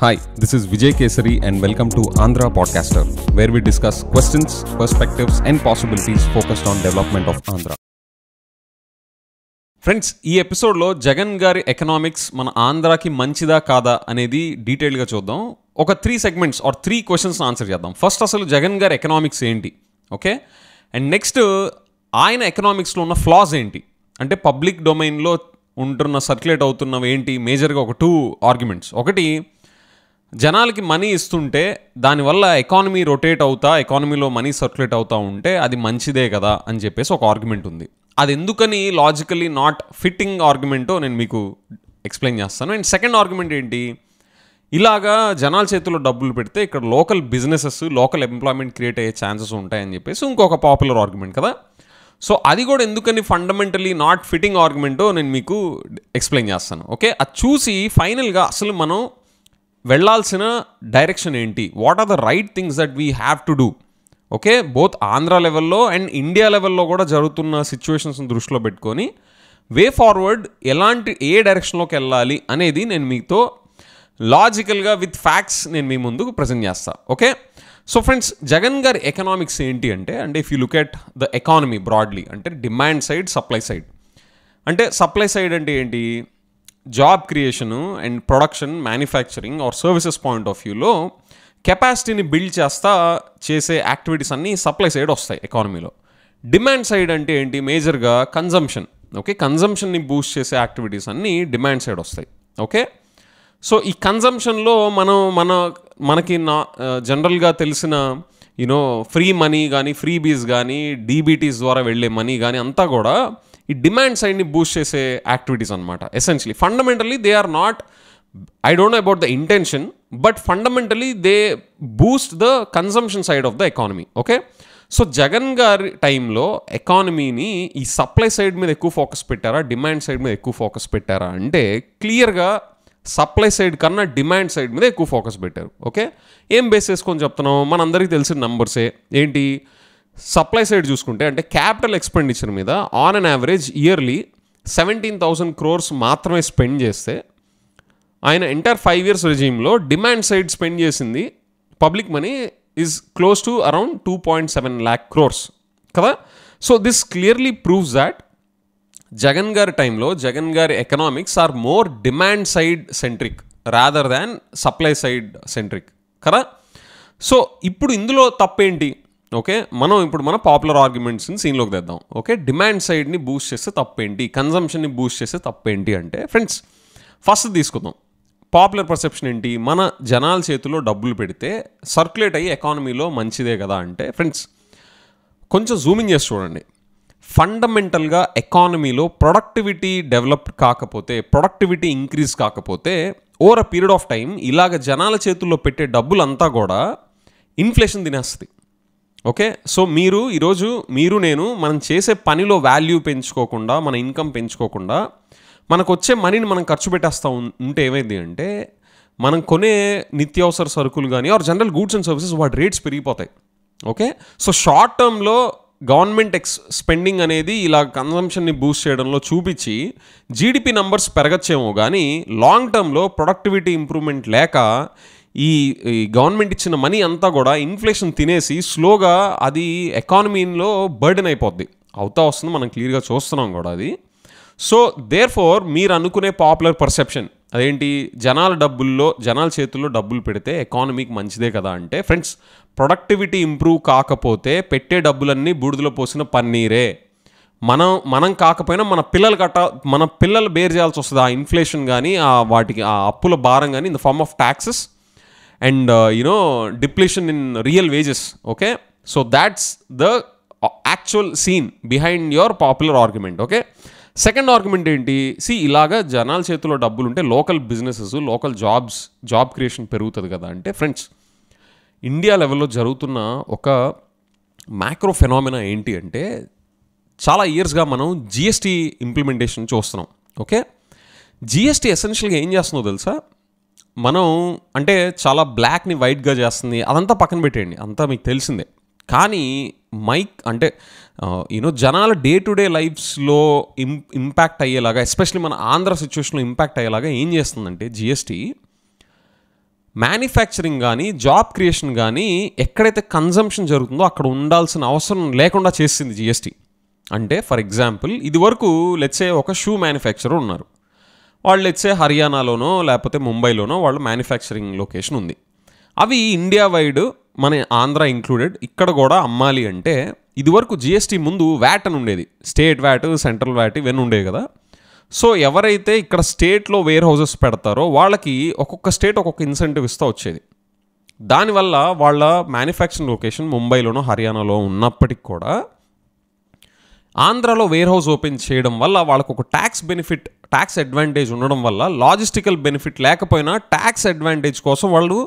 Hi, this is Vijay Kesari and welcome to Andhra Podcaster, where we discuss questions, perspectives and possibilities focused on development of Andhra. Friends, ఈ ఎపిసోడ్లో జగన్ గారి economics మన ఆంధ్రాకి మంచిదా కాదా అనేది డీటెయిల్గా చూద్దాం. ఒక 3 సెగ్మెంట్స్ ఆర్ 3 క్వశ్చన్స్ ఆన్సర్ చేద్దాం. ఫస్ట్ అసలు జగన్ గారి ఎకనామిక్స్ ఏంటి, ఓకే, అండ్ నెక్స్ట్ ఆయన ఎకనామిక్స్లో ఉన్న ఫ్లాస్ ఏంటి, అంటే పబ్లిక్ డొమైన్లో ఉంటున్న సర్క్యులేట్ అవుతున్నవి ఏంటి. మేజర్గా ఒక 2 ఆర్గ్యుమెంట్స్. ఒకటి, జనాలకి మనీ ఇస్తుంటే దానివల్ల ఎకానమీ రొటేట్ అవుతా, ఎకానమీలో మనీ సర్క్యులేట్ అవుతూ ఉంటే అది మంచిదే కదా అని చెప్పేసి ఒక ఆర్గ్యుమెంట్ ఉంది. అది ఎందుకని లాజికలీ నాట్ ఫిట్టింగ్ ఆర్గ్యుమెంటో నేను మీకు ఎక్స్ప్లెయిన్ చేస్తాను. అండ్ సెకండ్ ఆర్గ్యుమెంట్ ఏంటి, ఇలాగా జనాల చేతుల్లో డబ్బులు పెడితే ఇక్కడ local businesses, local employment create అయ్యే ఛాన్సెస్ ఉంటాయని చెప్పేసి ఇంకొక పాపులర్ ఆర్గ్యుమెంట్ కదా. సో అది కూడా ఎందుకని ఫండమెంటలీ నాట్ ఫిట్టింగ్ ఆర్గ్యుమెంటో నేను మీకు ఎక్స్ప్లెయిన్ చేస్తాను. ఓకే, అది చూసి ఫైనల్గా అసలు మనం వెళ్ళాల్సిన డైరెక్షన్ ఏంటి, what are the right things that we have to do. Okay, both Andhra లెవెల్లో అండ్ ఇండియా లెవెల్లో కూడా జరుగుతున్న సిచ్యువేషన్స్ని దృష్టిలో పెట్టుకొని వే ఫార్వర్డ్ ఏ డైరెక్షన్లోకి వెళ్ళాలి అనేది నేను మీతో లాజికల్గా విత్ ఫ్యాక్ట్స్ నేను మీ ముందుకు ప్రజెంట్ చేస్తాను. ఓకే, సో ఫ్రెండ్స్, జగన్ గారి ఎకనామిక్స్ ఏంటి అంటే if you look at the economy broadly, అంటే డిమాండ్ సైడ్, సప్లై సైడ్. అంటే సప్లై సైడ్ అంటే ఏంటి, job creation and production, manufacturing or services point of వ్యూలో కెపాసిటీని బిల్డ్ చేసే యాక్టివిటీస్ అన్నీ సప్లై సైడ్ వస్తాయి ఎకానమీలో. డిమాండ్ సైడ్ అంటే ఏంటి, మేజర్గా కన్జంప్షన్. ఓకే, కన్జంప్షన్ని బూస్ట్ చేసే యాక్టివిటీస్ అన్నీ డిమాండ్ సైడ్ వస్తాయి. ఓకే, సో ఈ కన్జంప్షన్లో మనకి జనరల్గా తెలిసిన ఫ్రీ మనీ కానీ, ఫ్రీ బీస్ కానీ, డీబీటీస్ ద్వారా వెళ్ళే మనీ కానీ అంతా కూడా ఈ డిమాండ్ సైడ్ని బూస్ట్ చేసే యాక్టివిటీస్ అనమాట. Essentially fundamentally they are not, I don't know about the intention, but fundamentally they boost the consumption side of the economy. Okay, so Jagan గారి టైంలో ఎకానమీని ఈ సప్లై సైడ్ మీద ఎక్కువ ఫోకస్ పెట్టారా, డిమాండ్ సైడ్ మీద ఎక్కువ ఫోకస్ పెట్టారా అంటే క్లియర్గా సప్లై సైడ్ కన్నా డిమాండ్ సైడ్ మీద ఎక్కువ ఫోకస్ పెట్టారు. ఓకే, ఏం బేస్ చేసుకొని చెప్తున్నాం, మనందరికీ తెలిసిన నంబర్సే. ఏంటి, సప్లై సైడ్ చూసుకుంటే అంటే క్యాపిటల్ ఎక్స్పెండిచర్ మీద on an average yearly 17,000 crores మాత్రమే స్పెండ్ చేస్తే ఆయన ఎంటైర్ 5 years రెజీమ్లో డిమాండ్ సైడ్ స్పెండ్ చేసింది public money is close to around 2.7 lakh crores కదా. So this clearly proves that Jagan గారి టైంలో జగన్ గారి economics are more demand side centric rather than supply side centric కదా. సో ఇప్పుడు ఇందులో తప్పేంటి, ఓకే, ఇప్పుడు మన పాపులర్ ఆర్గ్యుమెంట్స్ని సీన్లోకి తెద్దాం. ఓకే, డిమాండ్ సైడ్ని బూస్ట్ చేస్తే తప్పేంటి, కన్జంప్షన్ని బూస్ట్ చేస్తే తప్పేంటి అంటే ఫ్రెండ్స్, ఫస్ట్ తీసుకుందాం పాపులర్ పర్సెప్షన్ ఏంటి, మన జనాల చేతిలో డబ్బులు పెడితే సర్క్యులేట్ అయ్యి ఎకానమీలో మంచిదే కదా అంటే ఫ్రెండ్స్, కొంచెం జూమింగ్ చేసి చూడండి. ఫండమెంటల్గా ఎకానమీలో ప్రొడక్టివిటీ డెవలప్ కాకపోతే, ప్రొడక్టివిటీ ఇంక్రీజ్ కాకపోతే over a period of time ఇలాగ జనాల చేతుల్లో పెట్టే డబ్బులంతా కూడా ఇన్ఫ్లేషన్ తినేస్తుంది. ఓకే, సో ఈరోజు నేను మనం చేసే పనిలో వాల్యూ పెంచుకోకుండా, మన ఇన్కమ్ పెంచుకోకుండా మనకు వచ్చే మనీని మనం ఖర్చు పెట్టేస్తూ ఉంటే ఏమైంది అంటే మనం కొనే నిత్యావసర సరుకులు కానీ or general goods and services వాటి రేట్స్ పెరిగిపోతాయి. ఓకే, సో షార్ట్ టర్మ్లో గవర్నమెంట్ స్పెండింగ్ అనేది ఇలా కన్జంప్షన్ని బూస్ట్ చేయడంలో చూపించి జీడిపి నంబర్స్ పెరగచ్చేమో కానీ లాంగ్ టర్మ్లో ప్రొడక్టివిటీ ఇంప్రూవ్మెంట్ లేక ఈ గవర్నమెంట్ ఇచ్చిన మనీ అంతా కూడా ఇన్ఫ్లేషన్ తినేసి స్లోగా అది ఎకానమీలో బర్డెన్ అవుతా వస్తుంది. మనం క్లియర్గా చూస్తున్నాం కూడా అది. సో దేర్ ఫోర్ మీరు అనుకునే పాపులర్ పర్సెప్షన్ అదేంటి, జనాల చేతుల్లో డబ్బులు పెడితే ఎకానమీకి మంచిదే కదా అంటే ఫ్రెండ్స్, ప్రొడక్టివిటీ ఇంప్రూవ్ కాకపోతే పెట్టే డబ్బులన్నీ బూడిదలో పోసిన పన్నీరే. మనం కాకపోయినా మన పిల్లలు బేర్ చేయాల్సి వస్తుంది ఆ ఇన్ఫ్లేషన్ కానీ, వాటికి ఆ అప్పుల భారం కానీ in the form of taxes and depletion in real wages. Okay, so that's the actual scene behind your popular argument. Okay, second argument ఏంటి, ఇలాగా జనాల చేతిలో డబ్బులు ఉంటే local businesses, local job creation పెరుగుతుంది కదా అంటే ఫ్రెండ్స్, ఇండియా లెవెల్లో జరుగుతున్న ఒక మ్యాక్రో ఫెనామినా ఏంటి అంటే చాలా ఇయర్స్గా మనం జిఎస్టీ ఇంప్లిమెంటేషన్ చూస్తున్నాం. ఓకే, జిఎస్టీ ఎసెన్షియల్గా ఏం చేస్తుందో తెలుసా, మనం అంటే చాలా బ్లాక్ని వైట్గా చేస్తుంది, అదంతా పక్కన పెట్టేయండి, అంతా మీకు తెలిసిందే. కానీ జనాల డే టు డే లైఫ్స్లో ఇంపాక్ట్ అయ్యేలాగా, ఎస్పెషల్లీ మన ఆంధ్ర సిచ్యువేషన్లో ఇంపాక్ట్ అయ్యేలాగా ఏం చేస్తుందంటే జిఎస్టీ మ్యానుఫ్యాక్చరింగ్ కానీ జాబ్ క్రియేషన్ కానీ ఎక్కడైతే కన్జంప్షన్ జరుగుతుందో అక్కడ ఉండాల్సిన అవసరం లేకుండా చేసింది జిఎస్టీ. అంటే ఫర్ ఎగ్జాంపుల్ ఇది వరకు లెట్సే ఒక షూ మ్యానుఫ్యాక్చరర్ ఉన్నారు, వాళ్ళు లెట్సే హర్యానాలోనో లేకపోతే ముంబైలోనో వాళ్ళు మ్యానుఫ్యాక్చరింగ్ లొకేషన్ ఉంది. అవి ఇండియా వైడ్ మన ఆంధ్ర ఇంక్లూడెడ్ ఇక్కడ కూడా అమ్మాలి అంటే ఇదివరకు జిఎస్టీ ముందు వ్యాట్ అని ఉండేది, స్టేట్ వ్యాట్, సెంట్రల్ వ్యాట్ ఇవన్నీ ఉండేవి కదా. సో ఎవరైతే ఇక్కడ స్టేట్లో వేర్ హౌసెస్ పెడతారో వాళ్ళకి ఒక్కొక్క స్టేట్ ఒక్కొక్క ఇన్సెంటివ్ ఇస్తూ వచ్చేది. దానివల్ల వాళ్ళ మ్యానుఫ్యాక్చరింగ్ లొకేషన్ ముంబైలోనో హర్యానాలో ఉన్నప్పటికి కూడా ఆంధ్రాలో వేర్ హౌస్ ఓపెన్ చేయడం వల్ల వాళ్ళకు ఒక ట్యాక్స్ అడ్వాంటేజ్ ఉండడం వల్ల లాజిస్టికల్ బెనిఫిట్ లేకపోయినా ట్యాక్స్ అడ్వాంటేజ్ కోసం వాళ్ళు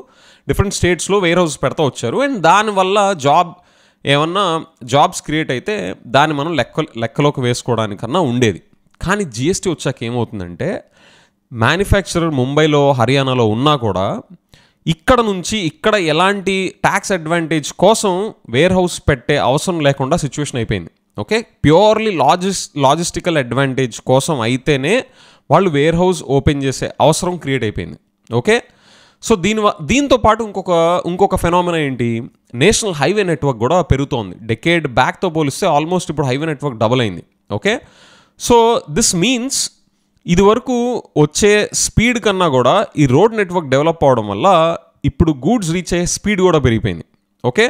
డిఫరెంట్ స్టేట్స్లో వేర్ హౌస్ పెడతా వచ్చారు. అండ్ దానివల్ల ఏమన్నా జాబ్స్ క్రియేట్ అయితే దాన్ని మనం లెక్కలోకి వేసుకోవడానికన్నా ఉండేది. కానీ జిఎస్టీ వచ్చాక ఏమవుతుందంటే మ్యానుఫ్యాక్చరర్ ముంబైలో హర్యానాలో ఉన్నా కూడా ఇక్కడ నుంచి ఇక్కడ ఎలాంటి ట్యాక్స్ అడ్వాంటేజ్ కోసం వేర్ హౌస్ పెట్టే అవసరం లేకుండా సిచ్యువేషన్ అయిపోయింది. ఓకే, ప్యూర్లీ లాజిస్టికల్ అడ్వాంటేజ్ కోసం అయితేనే వాళ్ళు వేర్ హౌస్ ఓపెన్ చేసే అవసరం క్రియేట్ అయిపోయింది. ఓకే, సో దీంతో పాటు ఇంకొక ఫెనామినా ఏంటి, నేషనల్ హైవే నెట్వర్క్ కూడా పెరుగుతోంది. డెకేడ్ బ్యాక్తో పోలిస్తే ఆల్మోస్ట్ ఇప్పుడు హైవే నెట్వర్క్ డబుల్ అయింది. ఓకే, సో దిస్ మీన్స్ ఇది వరకు వచ్చే స్పీడ్ కన్నా కూడా ఈ రోడ్ నెట్వర్క్ డెవలప్ అవడం వల్ల ఇప్పుడు గూడ్స్ రీచ్ అయ్యే స్పీడ్ కూడా పెరిగిపోయింది. Okay,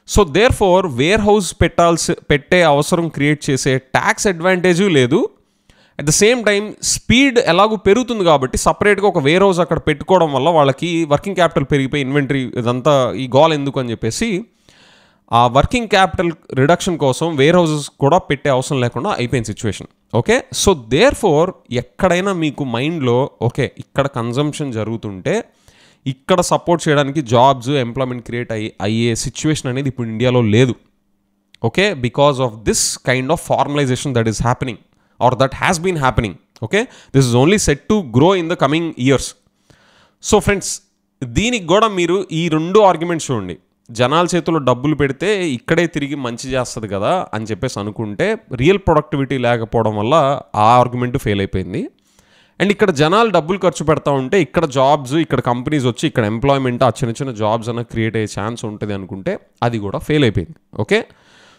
so therefore warehouse పెట్టే అవసరం క్రియేట్ చేసే ట్యాక్స్ అడ్వాంటేజు లేదు. At the same time speed ఎలాగూ పెరుగుతుంది కాబట్టి సపరేట్గా ఒక వేర్ హౌస్ అక్కడ పెట్టుకోవడం వల్ల వాళ్ళకి వర్కింగ్ క్యాపిటల్ పెరిగిపోయి ఇన్వెంటరీ ఇదంతా ఈ గోల్ ఎందుకు అని చెప్పేసి ఆ వర్కింగ్ క్యాపిటల్ రిడక్షన్ కోసం వేర్ హౌసెస్ కూడా పెట్టే అవసరం లేకుండా అయిపోయింది situation. Okay, so therefore ఎక్కడైనా మీకు మైండ్లో ఓకే ఇక్కడ కన్జంప్షన్ జరుగుతుంటే ఇక్కడ సపోర్ట్ చేయడానికి జాబ్స్ ఎంప్లాయ్మెంట్ క్రియేట్ అయ్యే సిచ్యువేషన్ అనేది ఇప్పుడు ఇండియాలో లేదు. Okay, because of this kind of formalisation that is happening or that has been happening. Okay, this is only set to grow in the coming years. So friends, దీనికి కూడా మీరు ఈ రెండు ఆర్గ్యుమెంట్స్ చూడండి. జనాల చేతుల్లో డబ్బులు పెడితే ఇక్కడే తిరిగి మంచి చేస్తుంది కదా అని చెప్పేసి అనుకుంటే రియల్ ప్రొడక్టివిటీ లేకపోవడం వల్ల ఆ ఆర్గ్యుమెంట్ ఫెయిల్ అయిపోయింది. అండ్ ఇక్కడ జనాలు డబ్బులు ఖర్చు పెడతా ఉంటే ఇక్కడ జాబ్స్, ఇక్కడ కంపెనీస్ వచ్చి ఇక్కడ ఎంప్లాయ్మెంట్ ఆ చిన్న చిన్న జాబ్స్ అన్న క్రియేట్ అయ్యే ఛాన్స్ ఉంటుంది అనుకుంటే అది కూడా ఫెయిల్ అయిపోయింది. ఓకే,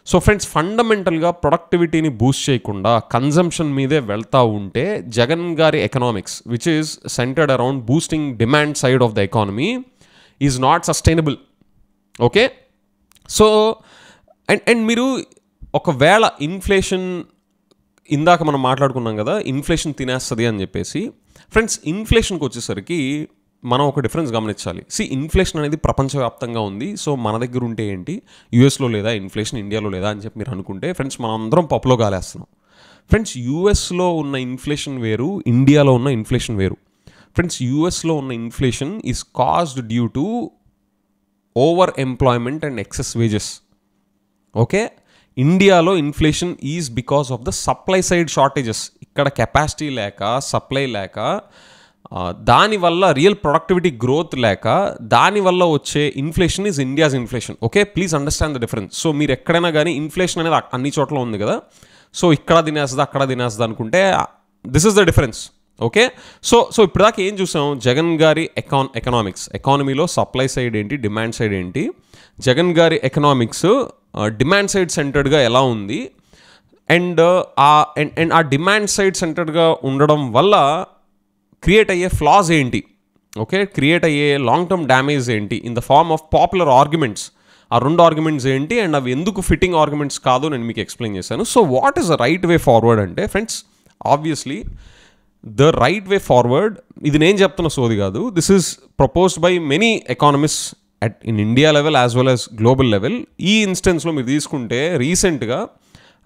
సో ఫ్రెండ్స్, ఫండమెంటల్గా ప్రొడక్టివిటీని బూస్ట్ చేయకుండా కన్జంప్షన్ మీదే వెళ్తూ ఉంటే జగన్ గారి economics which is centred around boosting demand side of the economy is not sustainable. Okay, so and మీరు ఒకవేళ ఇన్ఫ్లేషన్ ఇందాక మనం మాట్లాడుకున్నాం కదా ఇన్ఫ్లేషన్ తినేస్తుంది అని చెప్పేసి, ఫ్రెండ్స్ ఇన్ఫ్లేషన్కి వచ్చేసరికి మనం ఒక డిఫరెన్స్ గమనించాలి. ఇన్ఫ్లేషన్ అనేది ప్రపంచవ్యాప్తంగా ఉంది. సో మన దగ్గర ఉంటే ఏంటి, యూఎస్లో లేదా ఇన్ఫ్లేషన్, ఇండియాలో లేదా అని చెప్పి మీరు అనుకుంటే ఫ్రెండ్స్ మనం అందరం పప్పులో గాలేస్తున్నాం. ఫ్రెండ్స్ యూఎస్లో ఉన్న ఇన్ఫ్లేషన్ వేరు, ఇండియాలో ఉన్న ఇన్ఫ్లేషన్ వేరు. ఫ్రెండ్స్ యూఎస్లో ఉన్న inflation is caused due to over employment and excess wages. Okay, ఇండియాలో inflation is because of the supply side shortages. ఇక్కడ కెపాసిటీ లేక, సప్లై లేక, దానివల్ల రియల్ ప్రొడక్టివిటీ గ్రోత్ లేక దానివల్ల వచ్చే inflation is India's inflation. Okay, please understand the difference. So మీరు ఎక్కడైనా కానీ ఇన్ఫ్లేషన్ అనేది అన్ని చోట్ల ఉంది కదా, సో ఇక్కడ తినేస్తుంది అక్కడ తినేస్తుంది అనుకుంటే this is the difference. Okay, so ఇప్పటిదాకా ఏం చూసాం, జగన్ గారి ఎకానమీలో సప్లై సైడ్ ఏంటి, డిమాండ్ సైడ్ ఏంటి, జగన్ గారి ఎకనామిక్స్ డిమాండ్ సైడ్ సెంటర్డ్గా ఎలా ఉంది, అండ్ ఆ డిమాండ్ సైడ్ సెంటర్డ్గా ఉండడం వల్ల క్రియేట్ అయ్యే ఫ్లాస్ ఏంటి, ఓకే, క్రియేట్ అయ్యే లాంగ్ టర్మ్ డ్యామేజ్ ఏంటి in the form of popular arguments. ఆ రెండు ఆర్గ్యుమెంట్స్ ఏంటి అండ్ అవి ఎందుకు ఫిట్టింగ్ ఆర్గ్యుమెంట్స్ కాదు నేను మీకు ఎక్స్ప్లెయిన్ చేశాను. So what is the right way forward అంటే friends, obviously the right way forward, ఇది నేను చెప్తున్న సోది కాదు, this is proposed by many economists in India level as well as global level. ఈ ఇన్స్టెన్స్లో మీరు తీసుకుంటే రీసెంట్గా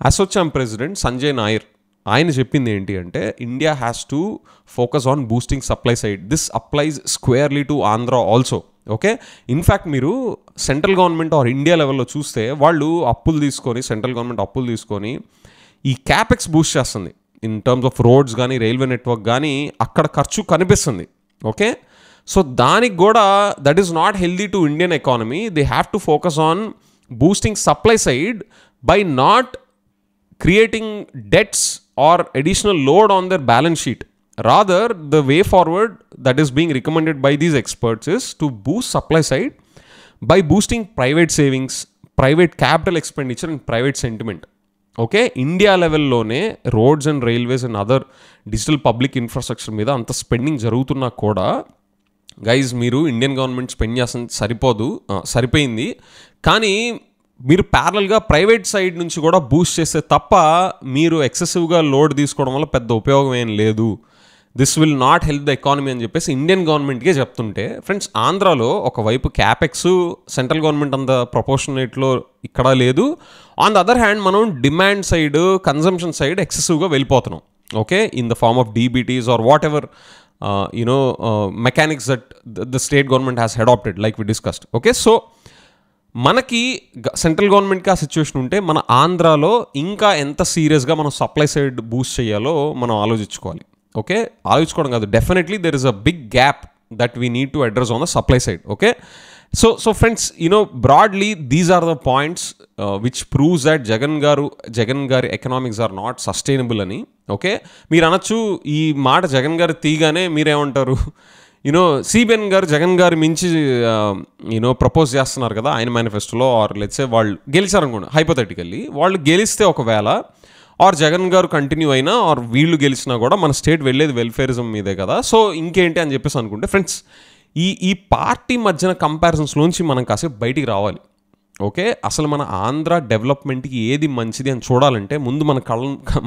అసోచామ్ ప్రెసిడెంట్ సంజయ్ నాయర్ ఆయన చెప్పింది ఏంటి అంటే India has to focus on boosting supply side. This applies squarely to Andhra also. Okay, in fact మీరు సెంట్రల్ గవర్నమెంట్ ఆర్ ఇండియా లెవెల్లో చూస్తే వాళ్ళు సెంట్రల్ గవర్నమెంట్ అప్పులు తీసుకొని ఈ క్యాపెక్స్ బూస్ట్ చేస్తుంది ఇన్ టర్మ్స్ ఆఫ్ రోడ్స్ కానీ రైల్వే నెట్వర్క్ కానీ అక్కడ ఖర్చు కనిపిస్తుంది. ఓకే, సో దానికి కూడా that is not healthy to Indian economy. They have to focus on boosting supply side by not creating debts or additional load on their balance sheet. Rather, the way forward that is being recommended by these experts is to boost supply side by boosting private savings, private capital expenditure and private sentiment. Okay, India లెవెల్లోనే roads and railways and other digital public infrastructure మీద అంత spending జరుగుతున్నా కూడా guys మీరు Indian government spend చేస్తుంది సరిపోయింది, కానీ మీరు ప్యారల్గా ప్రైవేట్ సైడ్ నుంచి కూడా బూస్ట్ చేస్తే తప్ప మీరు ఎక్సెసివ్గా లోడ్ తీసుకోవడం వల్ల పెద్ద ఉపయోగం ఏం లేదు. This will not help the economy అని చెప్పేసి ఇండియన్ గవర్నమెంట్కే చెప్తుంటే, ఫ్రెండ్స్ ఆంధ్రాలో ఒకవైపు క్యాపెక్స్ సెంట్రల్ గవర్నమెంట్ అంత ప్రపోర్షనేట్లో ఇక్కడ లేదు. ఆన్ ద అదర్ హ్యాండ్ మనం డిమాండ్ సైడ్, కన్జంప్షన్ సైడ్ ఎక్సెసివ్గా వెళ్ళిపోతున్నాం. Okay, in the form of DBTs or whatever mechanics that the state government has adapted like we discussed. Okay, so మనకి central గవర్నమెంట్కి ఆ సిచ్యువేషన్ ఉంటే మన ఆంధ్రాలో ఇంకా ఎంత సీరియస్గా మనం సప్లై సైడ్ బూస్ట్ చేయాలో మనం ఆలోచించుకోవాలి. ఓకే, ఆలోచించుకోవడం కాదు, definitely there is a big gap that we need to address on the supply side. Okay, so friends, broadly these are the points which proves that Jagan గారి ఎకనామిక్స్ ఆర్ నాట్ సస్టైనబుల్ అని. Okay, మీరు అనొచ్చు ఈ మాట జగన్ గారు తీగానే మీరేమంటారు, CBN గారు జగన్ గారు మించి ప్రపోజ్ చేస్తున్నారు కదా ఆయన మేనిఫెస్టోలో, ఆర్ లెట్సే వాళ్ళు గెలిచారనుకోండి హైపోథెటికల్లీ, వాళ్ళు గెలిస్తే ఒకవేళ ఆర్ జగన్ గారు కంటిన్యూ అయినా ఆర్ వీళ్ళు గెలిచినా కూడా మన స్టేట్ వెళ్ళేది వెల్ఫేరిజం మీదే కదా, సో ఇంకేంటి అని చెప్పేసి అనుకుంటే ఫ్రెండ్స్, ఈ పార్టీ మధ్యన కంపారిజన్స్లోంచి మనం కాసేపు బయటికి రావాలి. ఓకే, అసలు మన ఆంధ్ర డెవలప్మెంట్కి ఏది మంచిది అని చూడాలంటే ముందు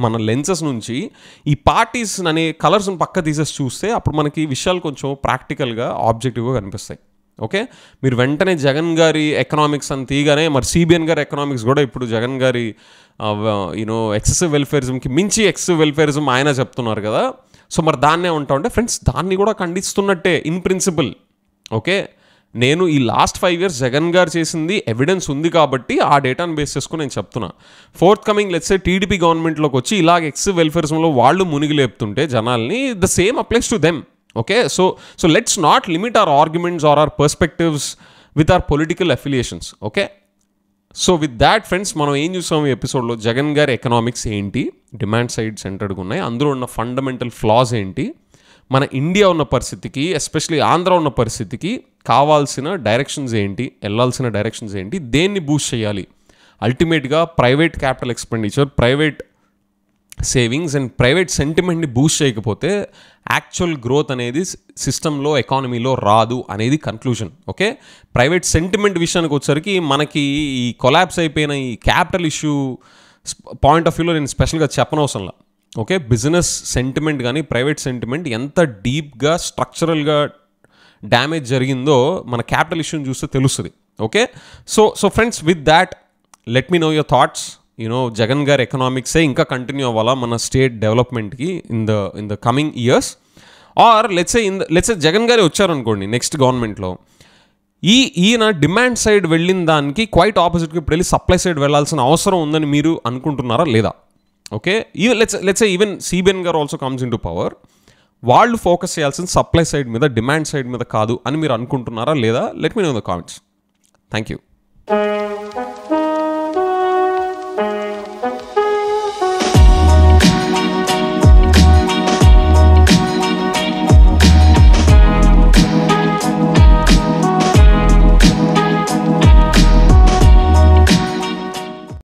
మన లెన్సెస్ నుంచి ఈ పార్టీస్ అనే కలర్స్ని పక్క తీసేసి చూస్తే అప్పుడు మనకి విషయాలు కొంచెం ప్రాక్టికల్గా ఆబ్జెక్టివ్గా కనిపిస్తాయి. ఓకే, మీరు వెంటనే జగన్ గారి ఎకనామిక్స్ అని తీయగానే మరి సిబిఎన్ గారి ఎకనామిక్స్ కూడా ఇప్పుడు జగన్ గారి ఎక్సెసివ్ వెల్ఫేరిజంకి మించి ఎక్సెసివ్ వెల్ఫేరిజం ఆయన చెప్తున్నారు కదా, సో మరి దాన్నే ఉంటా ఉంటే ఫ్రెండ్స్ దాన్ని కూడా ఖండిస్తున్నట్టే ఇన్ ప్రిన్సిపల్. ఓకే, నేను ఈ లాస్ట్ 5 years జగన్ గారు చేసింది ఎవిడెన్స్ ఉంది కాబట్టి ఆ డేటాను బేస్ చేసుకుని నేను చెప్తున్నా. ఫోర్త్ కమింగ్ లెట్సే టీడీపీ గవర్నమెంట్లోకి వచ్చి ఇలాగ ఎక్సెసివ్ వెల్ఫేరిజంలో వాళ్ళు మునిగి లేపుతుంటే జనాల్ని, the same applies to them. Okay, so let's not limit our arguments or our perspectives with our political affiliations. Okay, so with that friends, మనం ఏం చూసాం ఈ ఎపిసోడ్లో, జగన్ గారి ఎకనామిక్స్ ఏంటి, డిమాండ్ సైడ్ సెంటర్డ్గా ఉన్నాయి, అందులో ఉన్న ఫండమెంటల్ ఫ్లాస్ ఏంటి, మన ఇండియా ఉన్న పరిస్థితికి ఎస్పెషలీ ఆంధ్ర ఉన్న పరిస్థితికి కావాల్సిన డైరెక్షన్స్ ఏంటి, వెళ్ళాల్సిన డైరెక్షన్స్ ఏంటి, దేన్ని బూస్ట్ చేయాలి, అల్టిమేట్గా private capital expenditure, private savings and private సెంటిమెంట్ని బూస్ట్ చేయకపోతే యాక్చువల్ గ్రోత్ అనేది సిస్టంలో ఎకానమీలో రాదు అనేది కన్క్లూజన్. ఓకే, ప్రైవేట్ సెంటిమెంట్ విషయానికి వచ్చేసరికి మనకి ఈ కొలాప్స్ అయిపోయిన ఈ క్యాపిటల్ ఇష్యూ పాయింట్ ఆఫ్ వ్యూలో నేను స్పెషల్గా చెప్పనవసరంలా. ఓకే, బిజినెస్ సెంటిమెంట్ కానీ ప్రైవేట్ సెంటిమెంట్ ఎంత డీప్గా స్ట్రక్చరల్గా డ్యామేజ్ జరిగిందో మన క్యాపిటల్ ఇష్యూని చూస్తే తెలుస్తుంది. Okay, so friends, with that let me know your thoughts. Jagan గారి ఎకనామిక్సే ఇంకా కంటిన్యూ అవ్వాలా మన స్టేట్ డెవలప్మెంట్కి in the coming years, or let's say Jagan గారే వచ్చారనుకోండి నెక్స్ట్ గవర్నమెంట్లో, ఈయన డిమాండ్ సైడ్ వెళ్ళిన దానికి క్వైట్ ఆపోజిట్గా ఇప్పుడు వెళ్ళి సప్లై సైడ్ వెళ్ళాల్సిన అవసరం ఉందని మీరు అనుకుంటున్నారా లేదా? ఓకే, లెట్సే ఈవెన్ సిబిఎన్ గారు also comes in to power, వాళ్ళు ఫోకస్ చేయాల్సిన సప్లై సైడ్ మీద, డిమాండ్ సైడ్ మీద కాదు అని మీరు అనుకుంటున్నారా లేదా? Let me know in the comments. Thank you.